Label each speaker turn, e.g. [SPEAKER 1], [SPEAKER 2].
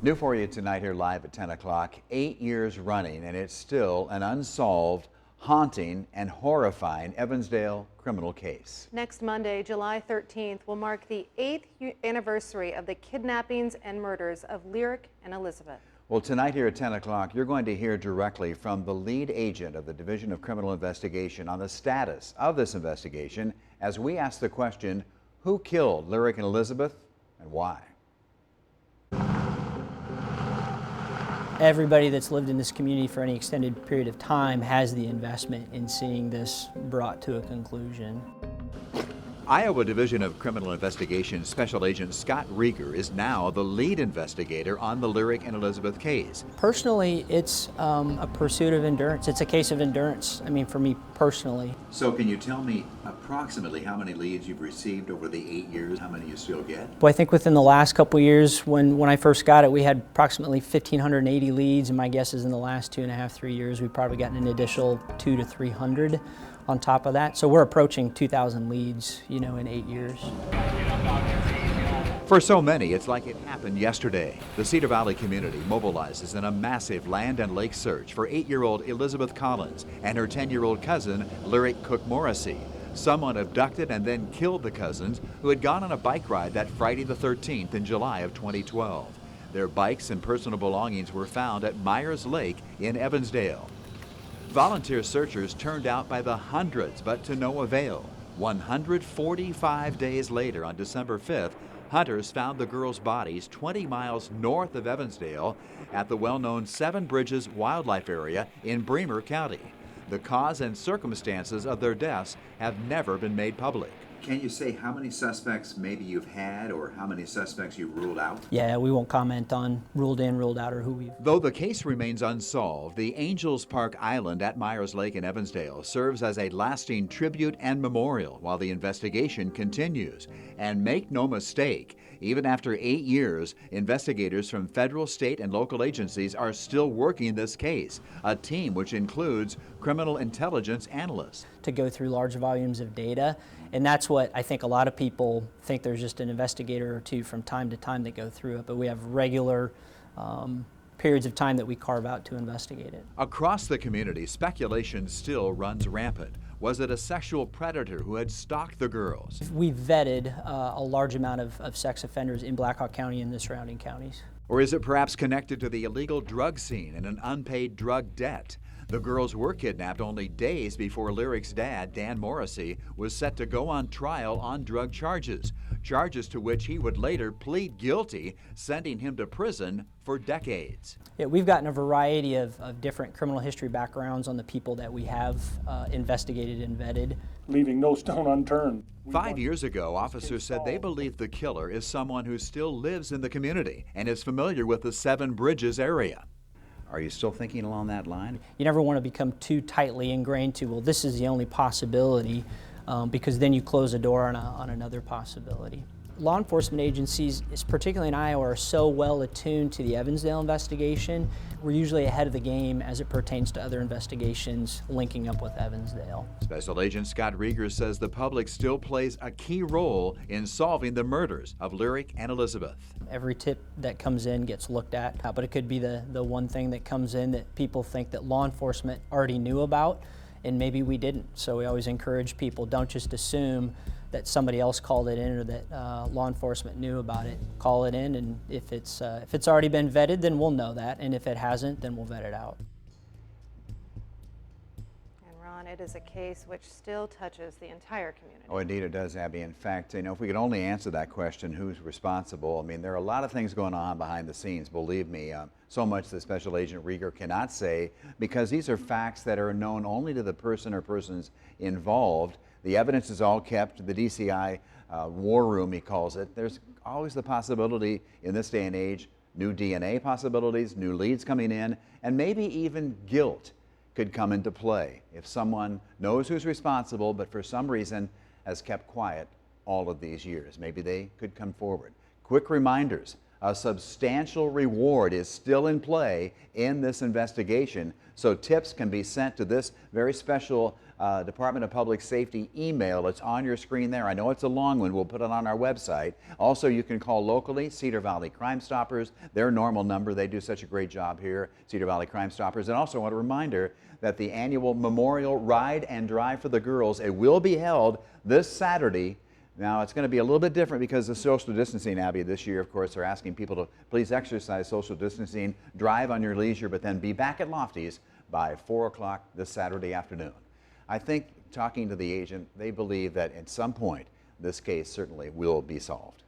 [SPEAKER 1] New for you tonight here live at 10 o'clock, 8 years running, and it's still an unsolved, haunting, and horrifying Evansdale criminal case.
[SPEAKER 2] Next Monday, July 13th, will mark the 8th anniversary of the kidnappings and murders of Lyric and Elizabeth.
[SPEAKER 1] Well, tonight here at 10 o'clock, you're going to hear directly from the lead agent of the Division of Criminal Investigation on the status of this investigation as we ask the question, who killed Lyric and Elizabeth and why?
[SPEAKER 3] Everybody that's lived in this community for any extended period of time has the investment in seeing this brought to a conclusion.
[SPEAKER 1] Iowa Division of Criminal Investigation Special Agent Scott Rieger is now the lead investigator on the Lyric and Elizabeth case.
[SPEAKER 3] Personally, it's a pursuit of endurance. It's a case of endurance, I mean, for me personally.
[SPEAKER 1] So can you tell me approximately how many leads you've received over the 8 years, how many you still get?
[SPEAKER 3] Well, I think within the last couple of years, when I first got it, we had approximately 1,580 leads, and my guess is in the last 2.5, 3 years, we've probably gotten an additional 200 to 300 on top of that. So we're approaching 2,000 leads, in 8 years.
[SPEAKER 1] For so many, it's like it happened yesterday. The Cedar Valley community mobilizes in a massive land and lake search for 8-year-old Elizabeth Collins and her 10-year-old cousin, Lyric Cook Morrissey. Someone abducted and then killed the cousins who had gone on a bike ride that Friday the 13th in July of 2012. Their bikes and personal belongings were found at Myers Lake in Evansdale. Volunteer searchers turned out by the hundreds, but to no avail. 145 days later, on December 5th, hunters found the girls' bodies 20 miles north of Evansdale at the well-known Seven Bridges Wildlife Area in Bremer County. The cause and circumstances of their deaths have never been made public. Can you say how many suspects maybe you've had or how many suspects you ruled out?
[SPEAKER 3] Yeah, we won't comment on ruled in, ruled out, or who we've...
[SPEAKER 1] Though the case remains unsolved, the Angels Park Island at Myers Lake in Evansdale serves as a lasting tribute and memorial while the investigation continues. And make no mistake, even after 8 years, investigators from federal, state, and local agencies are still working this case, a team which includes criminal intelligence analysts.
[SPEAKER 3] To go through large volumes of data, and that's what I think a lot of people think. There's just an investigator or two from time to time that go through it, but we have regular periods of time that we carve out to investigate it.
[SPEAKER 1] Across the community, speculation still runs rampant. Was it a sexual predator who had stalked the girls?
[SPEAKER 3] We vetted a large amount of sex offenders in Black Hawk County and the surrounding counties.
[SPEAKER 1] Or is it perhaps connected to the illegal drug scene and an unpaid drug debt? The girls were kidnapped only days before Lyric's dad, Dan Morrissey, was set to go on trial on drug charges to which he would later plead guilty, sending him to prison for decades.
[SPEAKER 3] Yeah, we've gotten a variety of different criminal history backgrounds on the people that we have investigated and vetted.
[SPEAKER 4] Leaving no stone unturned.
[SPEAKER 1] 5 years ago, officers said they believe the killer is someone who still lives in the community and is familiar with the Seven Bridges area. Are you still thinking along that line?
[SPEAKER 3] You never want to become too tightly ingrained to, well, this is the only possibility, because then you close the door on another possibility. Law enforcement agencies, particularly in Iowa, are so well attuned to the Evansdale investigation. We're usually ahead of the game as it pertains to other investigations linking up with Evansdale.
[SPEAKER 1] Special Agent Scott Rieger says the public still plays a key role in solving the murders of Lyric and Elizabeth.
[SPEAKER 3] Every tip that comes in gets looked at, but it could be the one thing that comes in that people think that law enforcement already knew about, and maybe we didn't. So we always encourage people, don't just assume that somebody else called it in or that law enforcement knew about it. Call it in, and if it's already been vetted, then we'll know that, and if it hasn't, then we'll vet it out.
[SPEAKER 2] And Ron, it is a case which still touches the entire community.
[SPEAKER 1] Oh, indeed it does, Abby. In fact, if we could only answer that question, who's responsible? I mean, there are a lot of things going on behind the scenes, believe me. So much that Special Agent Rieger cannot say, because these are facts that are known only to the person or persons involved. The evidence is all kept. The DCI war room, he calls it. There's always the possibility in this day and age, new DNA possibilities, new leads coming in, and maybe even guilt could come into play if someone knows who's responsible but for some reason has kept quiet all of these years. Maybe they could come forward. Quick reminders, a substantial reward is still in play in this investigation, so tips can be sent to this very special Department of Public Safety email. It's on your screen there. I know it's a long one. We'll put it on our website. Also, you can call locally, Cedar Valley Crime Stoppers. Their normal number. They do such a great job here, Cedar Valley Crime Stoppers. And also, I want a reminder that the annual Memorial Ride and Drive for the Girls, it will be held this Saturday. Now, it's going to be a little bit different because of social distancing, Abby. This year, of course, they're asking people to please exercise social distancing, drive on your leisure, but then be back at Lofty's by 4 o'clock this Saturday afternoon. I think, talking to the agent, they believe that at some point this case certainly will be solved.